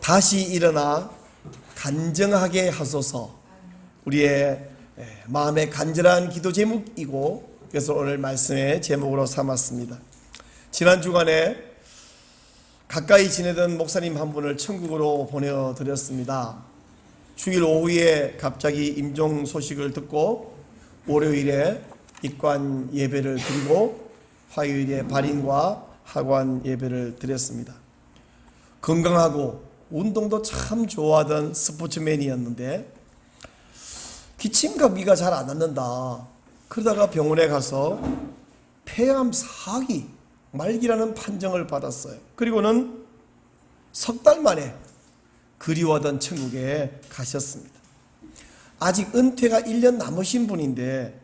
다시 일어나 간증하게 하소서. 우리의 마음의 간절한 기도 제목이고, 그래서 오늘 말씀의 제목으로 삼았습니다. 지난 주간에 가까이 지내던 목사님 한 분을 천국으로 보내드렸습니다. 주일 오후에 갑자기 임종 소식을 듣고 월요일에 입관 예배를 드리고 화요일에 발인과 하관 예배를 드렸습니다. 건강하고 운동도 참 좋아하던 스포츠맨이었는데 기침감기가 잘 안 낫는다. 그러다가 병원에 가서 폐암 4기 말기라는 판정을 받았어요. 그리고는 석 달 만에 그리워하던 천국에 가셨습니다. 아직 은퇴가 1년 남으신 분인데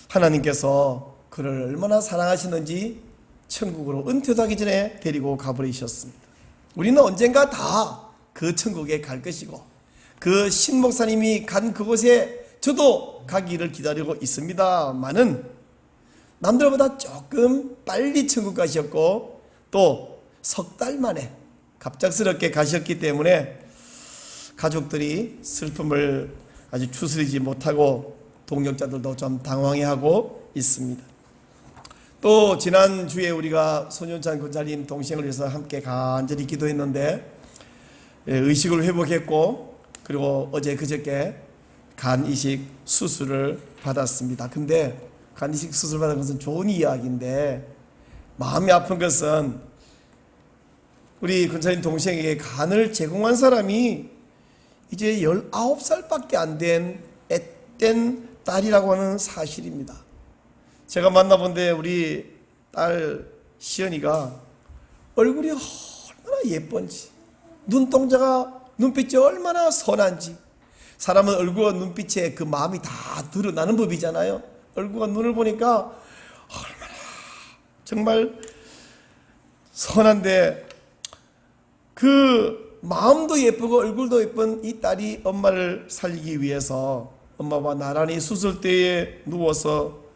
하나님께서 그를 얼마나 사랑하시는지 천국으로 은퇴도 하기 전에 데리고 가버리셨습니다. 우리는 언젠가 다 그 천국에 갈 것이고 그 신목사님이 간 그곳에 저도 가기를 기다리고 있습니다만은 남들보다 조금 빨리 천국 가셨고 또 석 달 만에 갑작스럽게 가셨기 때문에 가족들이 슬픔을 아주 추스리지 못하고 동역자들도 좀 당황해하고 있습니다. 또 지난주에 우리가 손윤찬 권사님 동생을 위해서 함께 간절히 기도했는데 의식을 회복했고 그리고 어제 그저께 간 이식 수술을 받았습니다. 근데 간 이식 수술 받은 것은 좋은 이야기인데 마음이 아픈 것은 우리 권사님 동생에게 간을 제공한 사람이 이제 19살밖에 안 된 앳된 딸이라고 하는 사실입니다. 제가 만나본데 우리 딸 시연이가 얼굴이 얼마나 예쁜지, 눈동자가 눈빛이 얼마나 선한지. 사람은 얼굴과 눈빛에 그 마음이 다 드러나는 법이잖아요. 얼굴과 눈을 보니까 얼마나 정말 선한데 그 마음도 예쁘고 얼굴도 예쁜 이 딸이 엄마를 살리기 위해서 엄마와 나란히 수술대에 누워서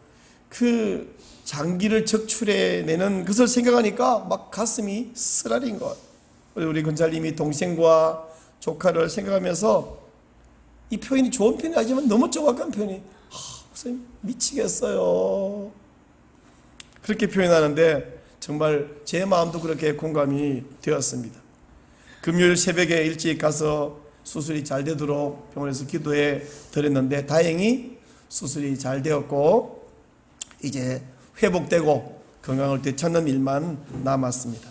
그 장기를 적출해내는 것을 생각하니까 막 가슴이 쓰라린 것. 우리 권사님이 동생과 조카를 생각하면서 이 표현이 좋은 표현이 아니지만 너무 정확한 표현이 목사님 미치겠어요. 그렇게 표현하는데 정말 제 마음도 그렇게 공감이 되었습니다. 금요일 새벽에 일찍 가서 수술이 잘 되도록 병원에서 기도해 드렸는데 다행히 수술이 잘 되었고 이제 회복되고 건강을 되찾는 일만 남았습니다.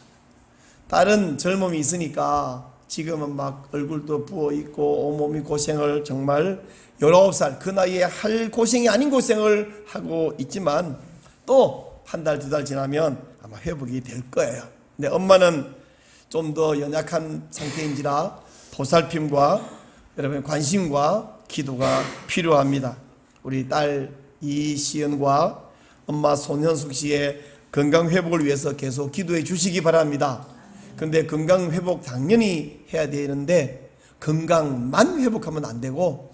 딸은 젊음이 있으니까 지금은 막 얼굴도 부어있고 온몸이 고생을 정말 19살 그 나이에 할 고생이 아닌 고생을 하고 있지만 또 한 달, 두 달 지나면 아마 회복이 될 거예요. 근데 엄마는 좀 더 연약한 상태인지라 보살핌과 여러분의 관심과 기도가 필요합니다. 우리 딸 이시연과 엄마 손현숙 씨의 건강 회복을 위해서 계속 기도해 주시기 바랍니다. 근데 건강 회복 당연히 해야 되는데 건강만 회복하면 안 되고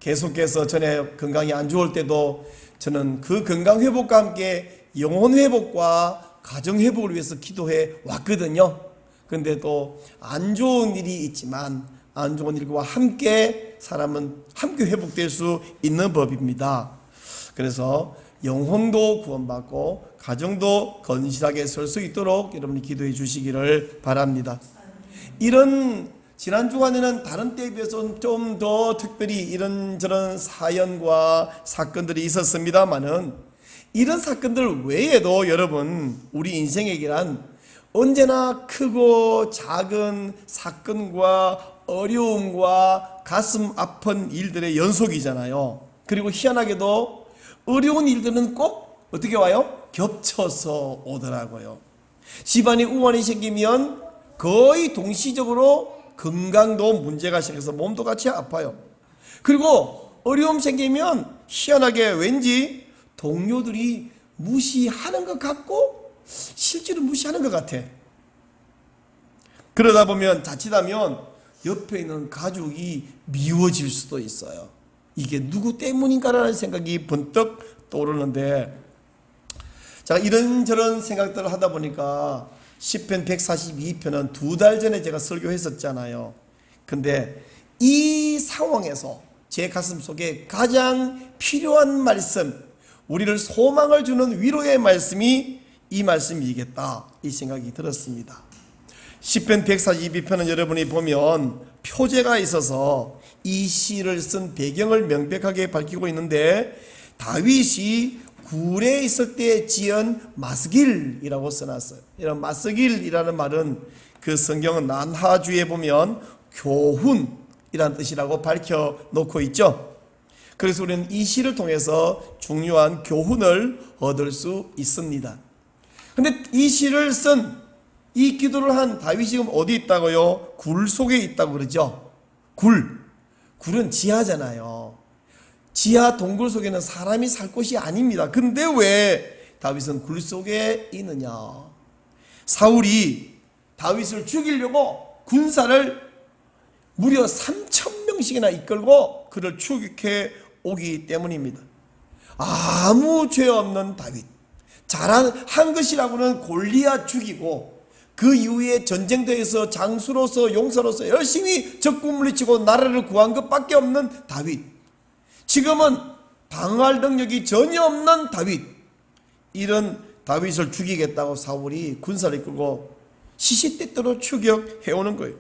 계속해서 전에 건강이 안 좋을 때도 저는 그 건강 회복과 함께 영혼 회복과 가정 회복을 위해서 기도해 왔거든요. 근데 또 안 좋은 일이 있지만 안 좋은 일과 함께 사람은 함께 회복될 수 있는 법입니다. 그래서 영혼도 구원받고 가정도 건실하게 설 수 있도록 여러분이 기도해 주시기를 바랍니다. 이런 지난 주간에는 다른 때에 비해서 좀 더 특별히 이런저런 사연과 사건들이 있었습니다만은 이런 사건들 외에도 여러분 우리 인생에게란 언제나 크고 작은 사건과 어려움과 가슴 아픈 일들의 연속이잖아요. 그리고 희한하게도 어려운 일들은 꼭 어떻게 와요? 겹쳐서 오더라고요. 집안에 우환이 생기면 거의 동시적으로 건강도 문제가 생겨서 몸도 같이 아파요. 그리고 어려움 생기면 희한하게 왠지 동료들이 무시하는 것 같고 실제로 무시하는 것 같아. 그러다 보면 자칫하면 옆에 있는 가족이 미워질 수도 있어요. 이게 누구 때문인가라는 생각이 번뜩 떠오르는데 자, 이런저런 생각들을 하다 보니까 시편 142편은 2달 전에 제가 설교했었잖아요. 근데 이 상황에서 제 가슴 속에 가장 필요한 말씀, 우리를 소망을 주는 위로의 말씀이 이 말씀이겠다, 이 생각이 들었습니다. 시편 142편은 여러분이 보면 표제가 있어서 이 시를 쓴 배경을 명백하게 밝히고 있는데, 다윗이 굴에 있을 때 지은 마스길이라고 써놨어요. 이런 마스길이라는 말은 그 성경은 난하주에 보면 교훈이라는 뜻이라고 밝혀 놓고 있죠. 그래서 우리는 이 시를 통해서 중요한 교훈을 얻을 수 있습니다. 근데 이 시를 쓴, 이 기도를 한 다윗이 지금 어디 있다고요? 굴 속에 있다고 그러죠. 굴은 지하잖아요. 지하 동굴 속에는 사람이 살 곳이 아닙니다. 근데 왜 다윗은 굴 속에 있느냐? 사울이 다윗을 죽이려고 군사를 무려 3,000명씩이나 이끌고 그를 추격해 오기 때문입니다. 아무 죄 없는 다윗, 한 것이라고는 골리앗 죽이고, 그 이후에 전쟁터에서 장수로서 용사로서 열심히 적군 물리치고 나라를 구한 것밖에 없는 다윗, 지금은 방어할 능력이 전혀 없는 다윗, 이런 다윗을 죽이겠다고 사울이 군사를 이끌고 시시때때로 추격해오는 거예요.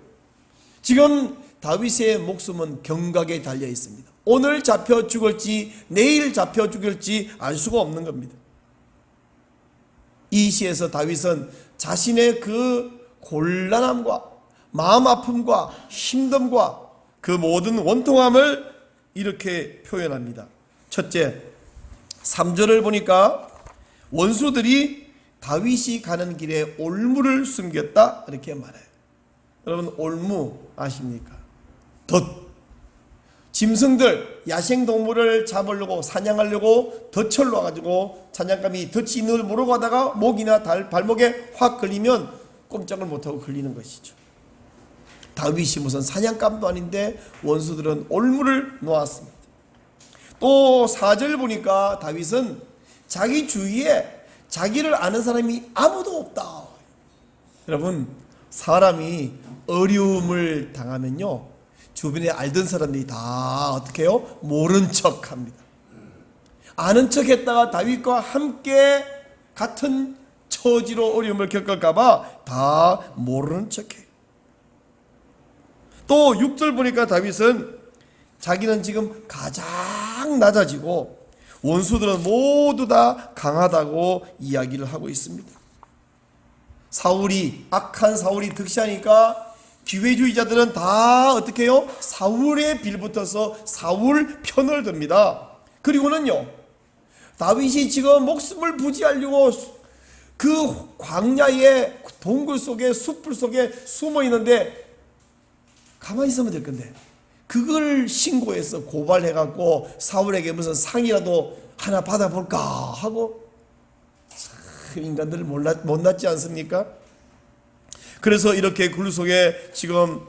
지금 다윗의 목숨은 경각에 달려 있습니다. 오늘 잡혀 죽을지 내일 잡혀 죽을지 알 수가 없는 겁니다. 이 시에서 다윗은 자신의 그 곤란함과 마음 아픔과 힘듦과 그 모든 원통함을 이렇게 표현합니다. 첫째, 3절을 보니까 원수들이 다윗이 가는 길에 올무를 숨겼다, 이렇게 말해요. 여러분, 올무 아십니까? 덫. 짐승들, 야생동물을 잡으려고, 사냥하려고 덫을 놔가지고 사냥감이 덫이 있는 걸 모르고 가다가 목이나 발목에 확 걸리면 꼼짝을 못하고 걸리는 것이죠. 다윗이 무슨 사냥감도 아닌데 원수들은 올무를 놓았습니다. 또 4절 보니까 다윗은 자기 주위에 자기를 아는 사람이 아무도 없다. 여러분, 사람이 어려움을 당하면요, 주변에 알던 사람들이 다 어떻게 해요? 모른 척 합니다. 아는 척 했다가 다윗과 함께 같은 처지로 어려움을 겪을까봐 다 모르는 척 해요. 또 6절 보니까 다윗은 자기는 지금 가장 낮아지고 원수들은 모두 다 강하다고 이야기를 하고 있습니다. 악한 사울이 득세하니까 기회주의자들은 다 어떻게 해요? 사울에 빌붙어서 사울 편을 듭니다. 그리고는요, 다윗이 지금 목숨을 부지하려고 그 광야의 동굴 속에, 숲풀 속에 숨어 있는데 가만히 있으면 될 건데, 그걸 신고해서 고발해갖고 사울에게 무슨 상이라도 하나 받아볼까 하고, 인간들 못났지 않습니까? 그래서 이렇게 굴 속에 지금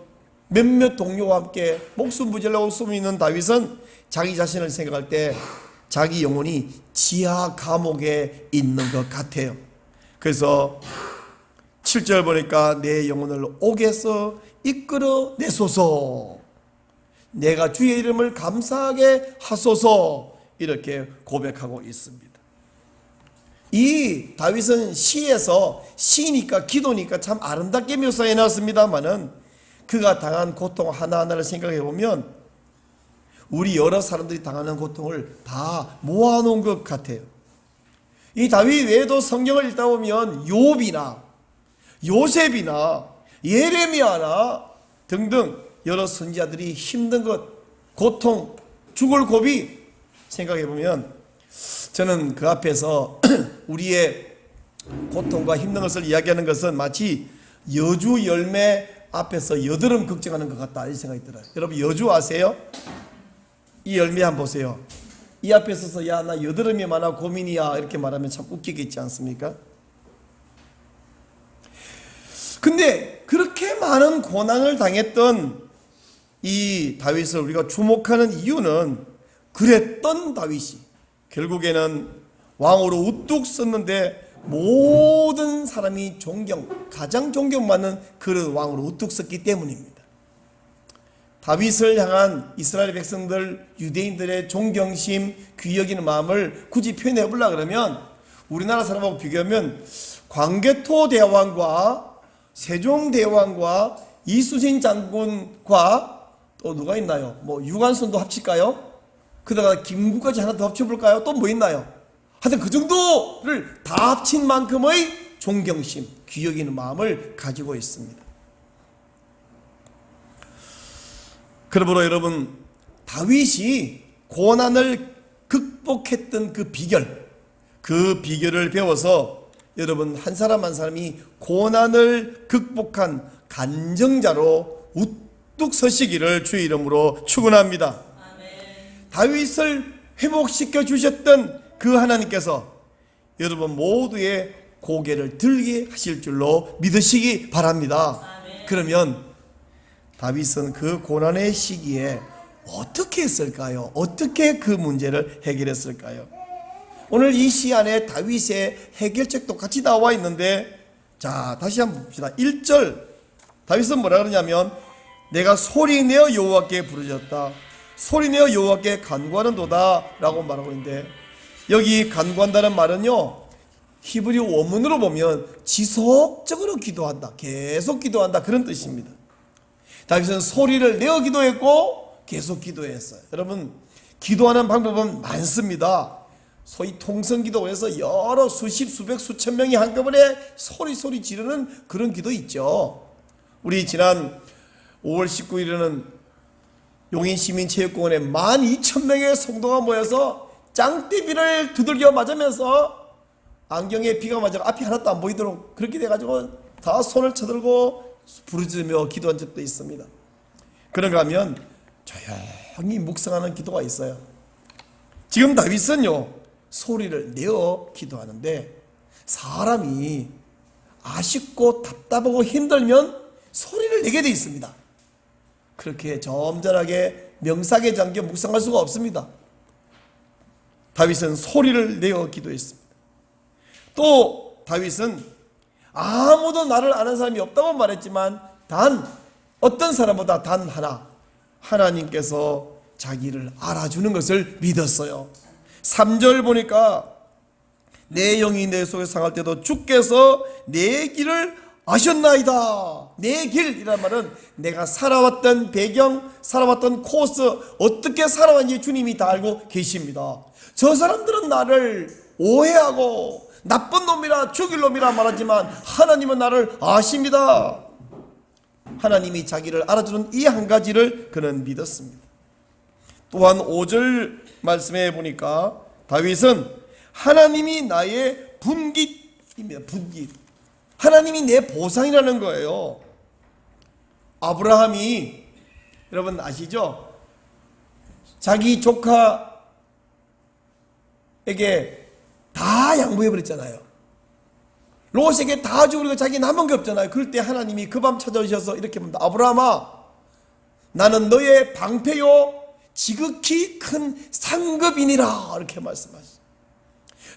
몇몇 동료와 함께 목숨 부지하려고 숨어 있는 다윗은 자기 자신을 생각할 때 자기 영혼이 지하 감옥에 있는 것 같아요. 그래서 7절 보니까 내 영혼을 옥에서 이끌어 내소서, 내가 주의 이름을 감사하게 하소서, 이렇게 고백하고 있습니다. 이 다윗은 시에서, 시니까 기도니까 참 아름답게 묘사해 놨습니다만은 그가 당한 고통 하나하나를 생각해 보면 우리 여러 사람들이 당하는 고통을 다 모아놓은 것 같아요. 이 다윗 외에도 성경을 읽다 보면 욥이나 요셉이나 예레미야나 등등 여러 선지자들이 힘든 것, 고통, 죽을 고비 생각해 보면 저는 그 앞에서 우리의 고통과 힘든 것을 이야기하는 것은 마치 여주 열매 앞에서 여드름 걱정하는 것 같다, 이 생각이 들어요. 여러분, 여주 아세요? 이 열매 한번 보세요. 이 앞에 서서 야, 나 여드름이 많아 고민이야, 이렇게 말하면 참 웃기겠지 않습니까? 근데 그렇게 많은 고난을 당했던 이 다윗을 우리가 주목하는 이유는, 그랬던 다윗이 결국에는 왕으로 우뚝 섰는데 모든 사람이 가장 존경받는 그런 왕으로 우뚝 섰기 때문입니다. 다윗을 향한 이스라엘 백성들, 유대인들의 존경심, 귀 여기는 마음을 굳이 표현해 보려고 그러면 우리나라 사람하고 비교하면 광개토 대왕과 세종대왕과 이수신 장군과 또 누가 있나요? 뭐 유관순도 합칠까요? 그러다가 김구까지 하나 더 합쳐볼까요? 또 뭐 있나요? 하여튼 그 정도를 다 합친 만큼의 존경심, 귀 여기는 마음을 가지고 있습니다. 그러므로 여러분, 다윗이 고난을 극복했던 그 비결을 배워서 여러분 한 사람 한 사람이 고난을 극복한 간정자로 우뚝 서시기를 주의 이름으로 축원합니다. 다윗을 회복시켜 주셨던 그 하나님께서 여러분 모두의 고개를 들게 하실 줄로 믿으시기 바랍니다. 그러면 다윗은 그 고난의 시기에 어떻게 했을까요? 어떻게 그 문제를 해결했을까요? 오늘 이 시 안에 다윗의 해결책도 같이 나와 있는데, 자 다시 한번 봅시다. 1절 다윗은 뭐라 그러냐면, 내가 소리내어 여호와께 부르짖었다. 소리내어 여호와께 간구하는도다 라고 말하고 있는데, 여기 간구한다는 말은요, 히브리 원문으로 보면 지속적으로 기도한다, 계속 기도한다, 그런 뜻입니다. 다윗은 소리를 내어 기도했고 계속 기도했어요. 여러분, 기도하는 방법은 많습니다. 소위 통성기도 해서 여러 수십 수백 수천 명이 한꺼번에 소리 지르는 그런 기도 있죠. 우리 지난 5월 19일에는 용인시민체육공원에 12,000명의 성도가 모여서 짱띠비를 두들겨 맞으면서 안경에 비가 맞아서 앞이 하나도 안 보이도록 그렇게 돼가지고 다 손을 쳐들고 부르짖으며 기도한 적도 있습니다. 그런가 하면 조용히 묵상하는 기도가 있어요. 지금 다윗은요, 소리를 내어 기도하는데, 사람이 아쉽고 답답하고 힘들면 소리를 내게 돼 있습니다. 그렇게 점잖하게 명상에 잠겨 묵상할 수가 없습니다. 다윗은 소리를 내어 기도했습니다. 또 다윗은 아무도 나를 아는 사람이 없다고 말했지만 어떤 사람보다 단 하나, 하나님께서 자기를 알아주는 것을 믿었어요. 3절 보니까 내 영이 내 속에 상할 때도 주께서 내 길을 아셨나이다. 내 길이란 말은 내가 살아왔던 배경, 살아왔던 코스, 어떻게 살아왔는지 주님이 다 알고 계십니다. 저 사람들은 나를 오해하고 나쁜 놈이라 죽일 놈이라 말하지만 하나님은 나를 아십니다. 하나님이 자기를 알아주는 이 한 가지를 그는 믿었습니다. 또한 5절 말씀해 보니까 다윗은 하나님이 나의 분깃입니다. 분깃. 하나님이 내 보상이라는 거예요. 아브라함이, 여러분 아시죠? 자기 조카에게 다 양보해 버렸잖아요. 롯에게 다 주고 그리고 자기 남은 게 없잖아요. 그럴 때 하나님이 그 밤 찾아오셔서 이렇게 봅니다. 아브라함아, 나는 너의 방패요 지극히 큰 상급이니라, 이렇게 말씀하셨어요.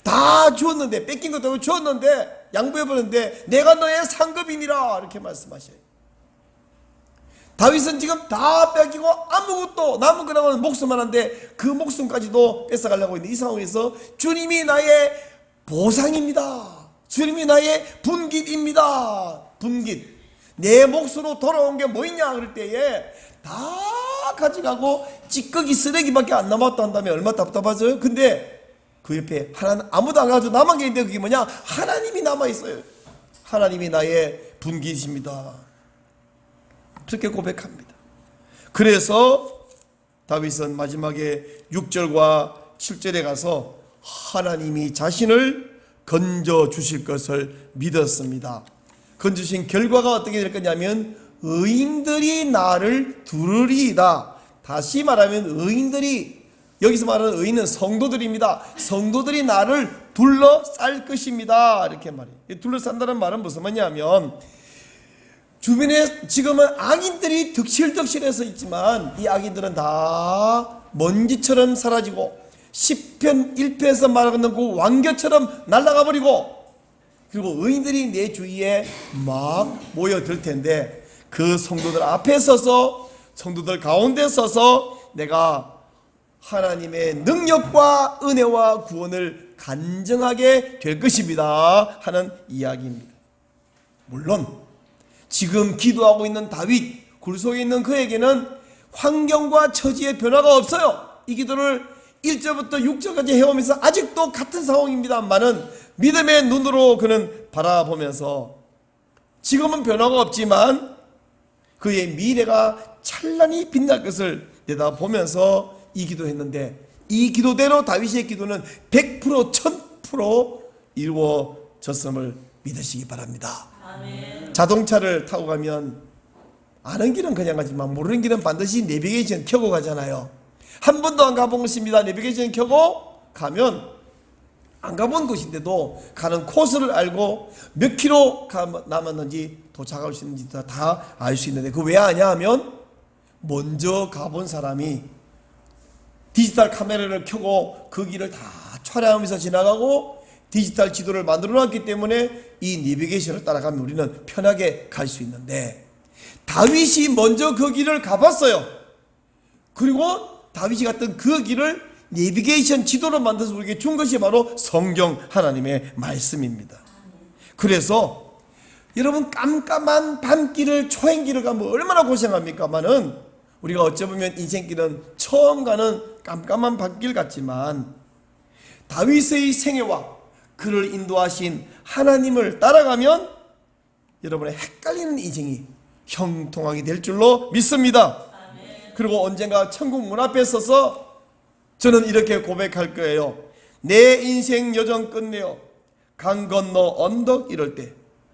다 주었는데, 뺏긴 것도 주었는데, 양보해버렸는데 내가 너의 상급이니라, 이렇게 말씀하셔요. 다윗은 지금 다 뺏기고 아무것도 남은 거라고는 목숨 하나인데 그 목숨까지도 뺏어가려고 있는 이 상황에서 주님이 나의 보상입니다. 주님이 나의 분깃입니다. 분깃. 내 몫으로 돌아온 게 뭐 있냐 그럴 때에 다 가져가고 찌꺼기 쓰레기밖에 안 남았다 한다면 얼마나 답답하죠. 근데 그 옆에 하나는 아무도 안 가지고 남은 게 있는데 그게 뭐냐, 하나님이 남아있어요. 하나님이 나의 분깃입니다. 그렇게 고백합니다. 그래서 다윗은 마지막에 6절과 7절에 가서 하나님이 자신을 건져 주실 것을 믿었습니다. 건져주신 결과가 어떻게 될 거냐면 의인들이 나를 두르리이다. 다시 말하면 의인들이, 여기서 말하는 의인은 성도들입니다. 성도들이 나를 둘러쌀 것입니다. 이렇게 말해요. 둘러싼다는 말은 무슨 말이냐면, 주변에 지금은 악인들이 득실득실해서 있지만 이 악인들은 다 먼지처럼 사라지고, 시편 1편에서 말하는 그 왕겨처럼 날아가 버리고, 그리고 의인들이 내 주위에 막 모여들 텐데 그 성도들 앞에 서서 성도들 가운데 서서 내가 하나님의 능력과 은혜와 구원을 간증하게 될 것입니다 하는 이야기입니다. 물론 지금 기도하고 있는 다윗, 굴 속에 있는 그에게는 환경과 처지의 변화가 없어요. 이 기도를 1절부터 6절까지 해오면서 아직도 같은 상황입니다만은 믿음의 눈으로 그는 바라보면서 지금은 변화가 없지만 그의 미래가 찬란히 빛날 것을 내다보면서 이 기도했는데, 이 기도대로 다윗의 기도는 100% 1000% 이루어졌음을 믿으시기 바랍니다. 아멘. 자동차를 타고 가면 아는 길은 그냥 가지만 모르는 길은 반드시 내비게이션 켜고 가잖아요. 한 번도 안 가본 곳입니다. 내비게이션 켜고 가면 안 가본 곳인데도 가는 코스를 알고 몇 킬로 남았는지 도착할 수 있는지 다 알 수 있는데, 그 왜 아냐 하면 먼저 가본 사람이 디지털 카메라를 켜고 그 길을 다 촬영하면서 지나가고 디지털 지도를 만들어 놨기 때문에 이 내비게이션을 따라가면 우리는 편하게 갈 수 있는데, 다윗이 먼저 그 길을 가봤어요. 그리고 다윗이 갔던 그 길을 내비게이션 지도로 만들어서 우리에게 준 것이 바로 성경 하나님의 말씀입니다. 그래서 여러분, 깜깜한 밤길을 초행길을 가면 얼마나 고생합니까마는 우리가 어쩌면 인생길은 처음 가는 깜깜한 밤길 같지만 다윗의 생애와 그를 인도하신 하나님을 따라가면 여러분의 헷갈리는 인생이 형통하게 될 줄로 믿습니다. 그리고 언젠가 천국 문 앞에 서서 저는 이렇게 고백할 거예요. 내 인생 여정 끝내어 강 건너 언덕 이럴 때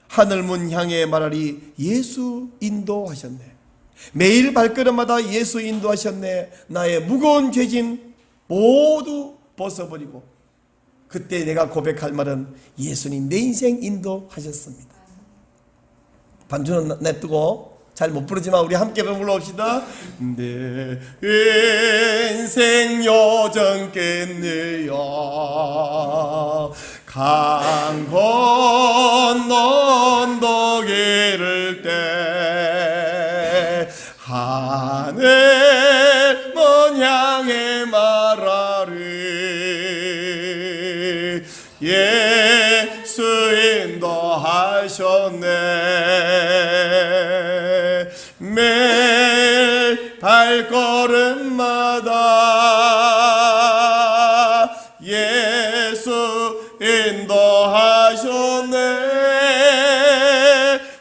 하늘문 향해 말하리 예수 인도하셨네. 매일 발걸음마다 예수 인도하셨네. 나의 무거운 죄짐 모두 벗어버리고 그때 내가 고백할 말은 예수님 내 인생 인도하셨습니다. 반주는 냅두고 잘 못 부르지만 우리 함께 불러봅시다. 내 인생 여정 끝내어 강 건너 언덕 이를 때 하늘 먼 향해 말하리 예수 인도하셨네. 매일 발걸음마다 예수 인도하셨네.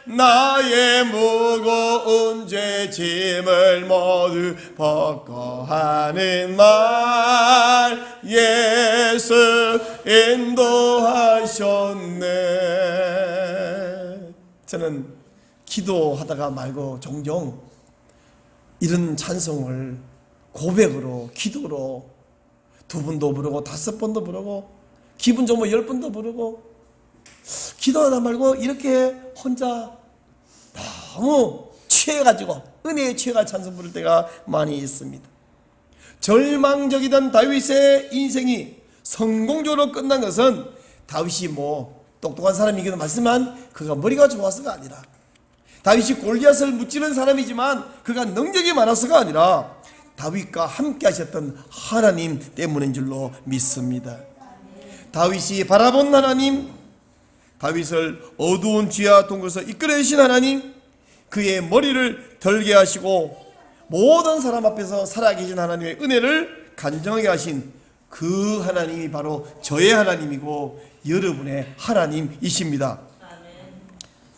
나의 무거운 죄짐을 모두 벗고 하는 말 예수 인도하셨네. 저는 기도하다가 말고 종종 이런 찬송을 고백으로 기도로 2번도 부르고 5번도 부르고 기분 좋으면 10번도 부르고 기도하다 말고 이렇게 혼자 너무 취해가지고 은혜에 취해가 찬송 부를 때가 많이 있습니다. 절망적이던 다윗의 인생이 성공적으로 끝난 것은 다윗이 뭐 똑똑한 사람이기도 하지만 그가 머리가 좋아서가 아니라, 다윗이 골리앗을 무찌른 사람이지만 그가 능력이 많아서가 아니라 다윗과 함께 하셨던 하나님 때문인 줄로 믿습니다. 다윗이 바라본 하나님, 다윗을 어두운 지하 동굴에서 이끌어내신 하나님, 그의 머리를 들게 하시고 모든 사람 앞에서 살아계신 하나님의 은혜를 간증하게 하신 그 하나님이 바로 저의 하나님이고 여러분의 하나님이십니다.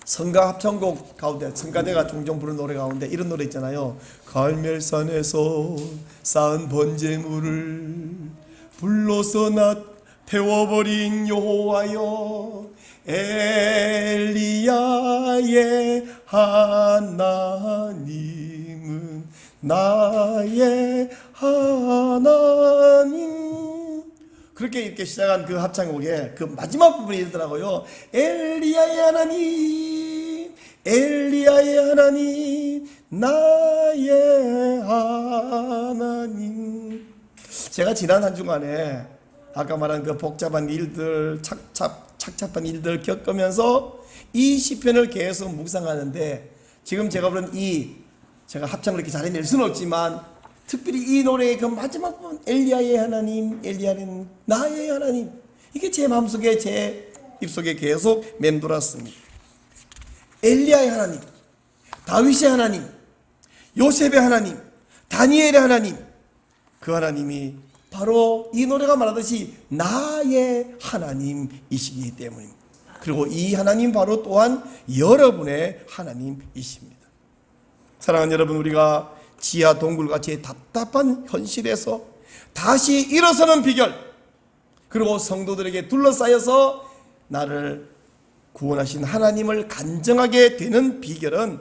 성가 합창곡 가운데, 성가대가 종종 부르는 노래 가운데 이런 노래 있잖아요. 갈멜산에서 쌓은 번제물을 불러서 나 태워버린 여호와여, 엘리야의 하나님은 나의 하나님. 그렇게 이렇게 시작한 그 합창곡에 그 마지막 부분이 이러더라고요. 엘리야의 하나님, 엘리야의 하나님, 나의 하나님. 제가 지난 한 주간에 아까 말한 그 복잡한 일들, 착잡한 일들을 겪으면서 이 시편을 계속 묵상하는데, 지금 제가 부른 제가 합창을 이렇게 잘해낼 수는 없지만 특별히 이 노래의 그 마지막 부분, 엘리야의 하나님, 엘리야는 나의 하나님, 이게 제 마음속에, 제 입속에 계속 맴돌았습니다. 엘리야의 하나님, 다윗의 하나님, 요셉의 하나님, 다니엘의 하나님, 그 하나님이 바로 이 노래가 말하듯이 나의 하나님이시기 때문입니다. 그리고 이 하나님 바로 또한 여러분의 하나님이십니다. 사랑하는 여러분, 우리가 지하 동굴같이 답답한 현실에서 다시 일어서는 비결, 그리고 성도들에게 둘러싸여서 나를 구원하신 하나님을 간증하게 되는 비결은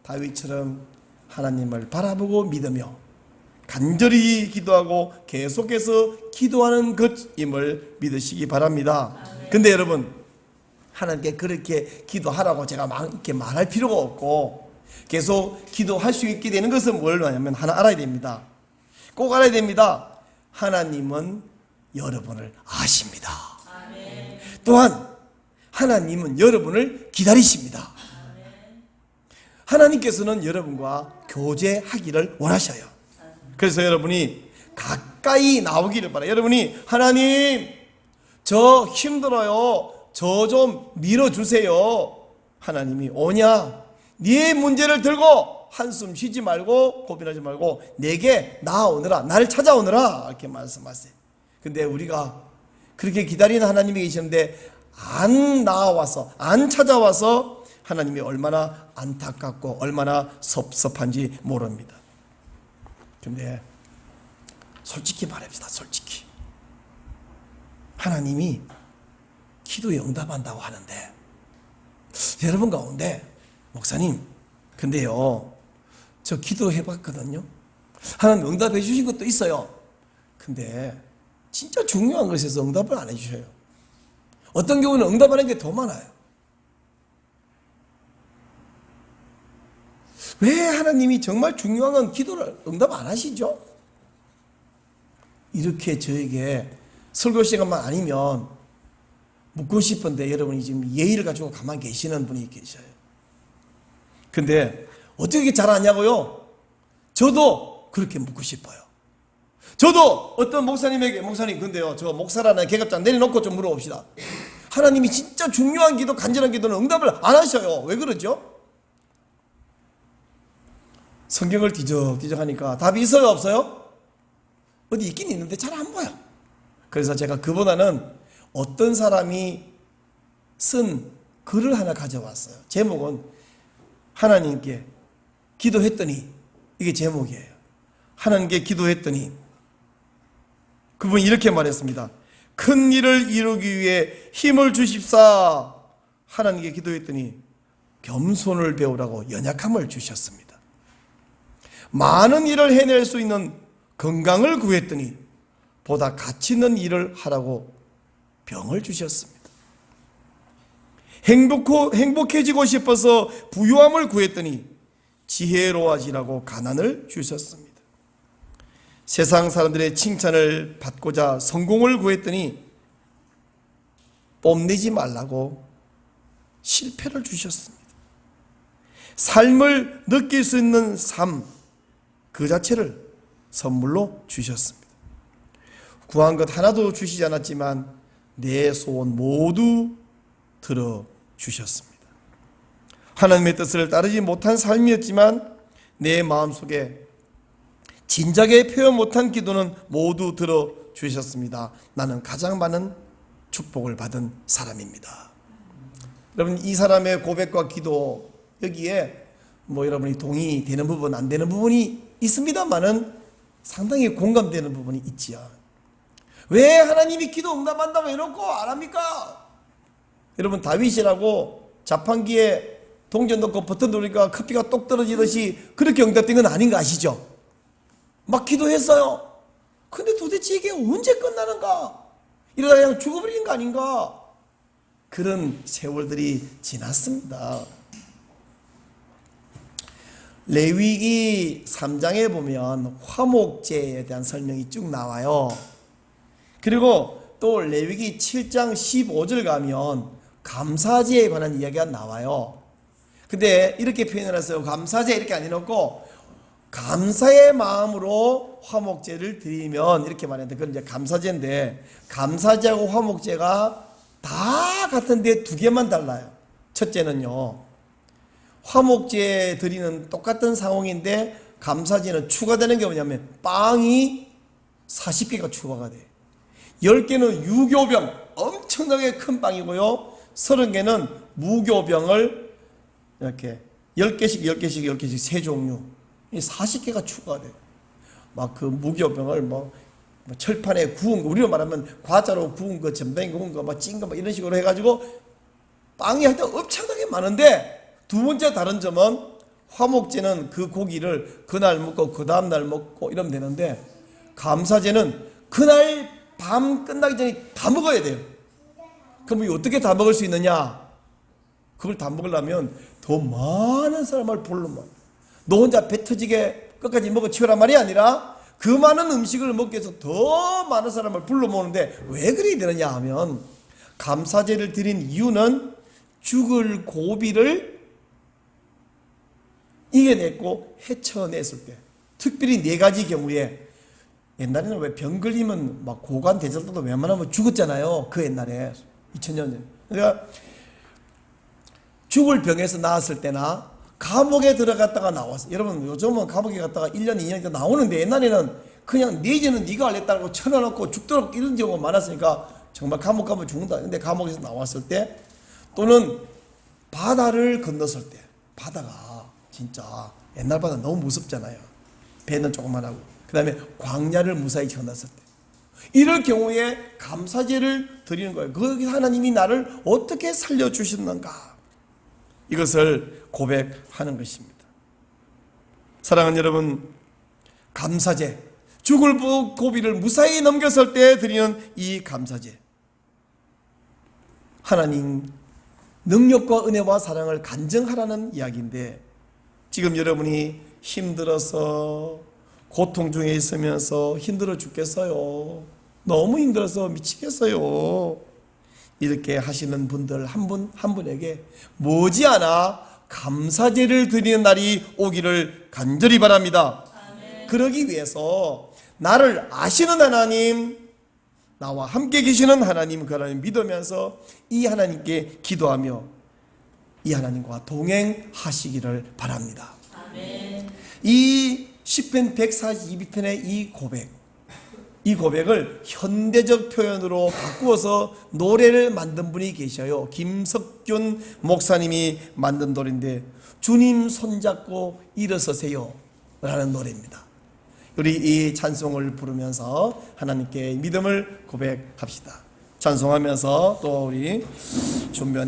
다윗처럼 하나님을 바라보고 믿으며 간절히 기도하고 계속해서 기도하는 것임을 믿으시기 바랍니다. 근데 여러분, 하나님께 그렇게 기도하라고 제가 막 이렇게 말할 필요가 없고, 계속 기도할 수 있게 되는 것은 뭐냐면 하나 알아야 됩니다. 꼭 알아야 됩니다. 하나님은 여러분을 아십니다. 또한 하나님은 여러분을 기다리십니다. 하나님께서는 여러분과 교제하기를 원하셔요. 그래서 여러분이 가까이 나오기를 바라요. 여러분이 하나님, 저 힘들어요, 저 좀 밀어주세요. 하나님이 오냐? 네 문제를 들고 한숨 쉬지 말고 고민하지 말고 내게 나아오느라, 나를 찾아오느라, 이렇게 말씀하세요. 근데 우리가 그렇게 기다리는 하나님이 계시는데 안 나와서, 안 찾아와서 하나님이 얼마나 안타깝고 얼마나 섭섭한지 모릅니다. 근데 솔직히 말합시다. 솔직히 하나님이 기도에 응답한다고 하는데, 여러분 가운데 목사님, 근데요 저 기도해봤거든요, 하나님 응답해 주신 것도 있어요. 근데 진짜 중요한 것에서 응답을 안 해주셔요. 어떤 경우는 응답하는 게 더 많아요. 왜 하나님이 정말 중요한 건 기도를 응답 안 하시죠? 이렇게 저에게 설교 시간만 아니면 묻고 싶은데, 여러분이 지금 예의를 가지고 가만히 계시는 분이 계셔요. 근데 어떻게 잘 아냐고요? 저도 그렇게 묻고 싶어요. 저도 어떤 목사님에게, 목사님 근데요 저 목사라는 계급장 내려놓고 좀 물어봅시다. 하나님이 진짜 중요한 기도, 간절한 기도는 응답을 안 하셔요. 왜 그러죠? 성경을 뒤적뒤적 하니까 답이 있어요, 없어요? 어디 있긴 있는데 잘 안 보여. 그래서 제가 그보다는 어떤 사람이 쓴 글을 하나 가져왔어요. 제목은 하나님께 기도했더니, 이게 제목이에요. 하나님께 기도했더니 그분이 이렇게 말했습니다. 큰 일을 이루기 위해 힘을 주십사. 하나님께 기도했더니 겸손을 배우라고 연약함을 주셨습니다. 많은 일을 해낼 수 있는 건강을 구했더니 보다 가치 있는 일을 하라고 병을 주셨습니다. 행복해지고 싶어서 부유함을 구했더니 지혜로워지라고 가난을 주셨습니다. 세상 사람들의 칭찬을 받고자 성공을 구했더니 뽐내지 말라고 실패를 주셨습니다. 삶을 느낄 수 있는 삶 그 자체를 선물로 주셨습니다. 구한 것 하나도 주시지 않았지만 내 소원 모두 들어주셨습니다. 하나님의 뜻을 따르지 못한 삶이었지만 내 마음속에 진작에 표현 못한 기도는 모두 들어주셨습니다. 나는 가장 많은 축복을 받은 사람입니다. 여러분, 이 사람의 고백과 기도, 여기에 여러분이 동의되는 부분, 안 되는 부분이 있습니다만은 상당히 공감되는 부분이 있지요. 왜 하나님이 기도 응답한다고 해놓고 안 합니까? 여러분, 다윗이라고 자판기에 동전 넣고 버튼 누르니까 커피가 똑 떨어지듯이 그렇게 응답된 건 아닌 거 아시죠? 막 기도했어요. 근데 도대체 이게 언제 끝나는가? 이러다 그냥 죽어버리는 거 아닌가? 그런 세월들이 지났습니다. 레위기 3장에 보면 화목제에 대한 설명이 쭉 나와요. 그리고 또 레위기 7장 15절 가면 감사제에 관한 이야기가 나와요. 근데 이렇게 표현을 했어요. 감사제 이렇게 안 해놓고 감사의 마음으로 화목제를 드리면 이렇게 말했는데, 그건 이제 감사제인데, 감사제하고 화목제가 다 같은데 두 개만 달라요. 첫째는요, 화목제 드리는 똑같은 상황인데 감사제는 추가되는 게 뭐냐면 빵이 40개가 추가가 돼. 10개는 유교병, 엄청나게 큰 빵이고요, 30개는 무교병을 이렇게 10개씩 세 종류, 이 40개가 추가가 돼. 막 그 무교병을 뭐 철판에 구운 거, 우리로 말하면 과자로 구운 거, 전병 구운 거, 막 찐 거, 막 이런 식으로 해가지고 빵이 하여튼 엄청나게 많은데, 두 번째 다른 점은 화목제는 그 고기를 그날 먹고 그 다음날 먹고 이러면 되는데, 감사제는 그날 밤 끝나기 전에 다 먹어야 돼요. 그럼 어떻게 다 먹을 수 있느냐? 그걸 다 먹으려면 더 많은 사람을 불러면, 너 혼자 배 터지게 끝까지 먹어 치우란 말이 아니라 그 많은 음식을 먹기 위해서 더 많은 사람을 불러 모으는데, 왜 그래야 되느냐 하면, 감사제를 드린 이유는 죽을 고비를 이겨냈고 헤쳐냈을 때, 특별히 네 가지 경우에, 옛날에는 왜 병 걸리면 막 고관 대장도 웬만하면 죽었잖아요. 그 옛날에 2000년 전에. 그러니까 죽을 병에서 나았을 때나 감옥에 들어갔다가 나왔어. 여러분 요즘은 감옥에 갔다가 1년 2년 나오는데, 옛날에는 그냥 네 죄는 네가 알렸다고 쳐넣어놓고 죽도록 이런 경우가 많았으니까 정말 감옥 가면 죽는다. 근데 감옥에서 나왔을 때, 또는 바다를 건넜을 때, 바다가 진짜 옛날 바다 너무 무섭잖아요. 배는 조그만하고, 그 다음에 광야를 무사히 건넜을 때, 이럴 경우에 감사제를 드리는 거예요. 거기서 하나님이 나를 어떻게 살려주셨는가, 이것을 고백하는 것입니다. 사랑하는 여러분, 감사제, 죽을 고비를 무사히 넘겼을 때 드리는 이 감사제, 하나님 능력과 은혜와 사랑을 간증하라는 이야기인데, 지금 여러분이 힘들어서 고통 중에 있으면서 힘들어 죽겠어요, 너무 힘들어서 미치겠어요, 이렇게 하시는 분들 한 분 한 분에게 머지않아 감사제를 드리는 날이 오기를 간절히 바랍니다. 아멘. 그러기 위해서 나를 아시는 하나님, 나와 함께 계시는 하나님, 그 하나님 믿으면서 이 하나님께 기도하며 이 하나님과 동행하시기를 바랍니다. 아멘. 이 시편 142편의 이 고백을 현대적 표현으로 바꾸어서 노래를 만든 분이 계셔요. 김석균 목사님이 만든 노래인데, 주님 손잡고 일어서세요 라는 노래입니다. 우리 이 찬송을 부르면서 하나님께 믿음을 고백합시다. 찬송하면서 또 우리 준변이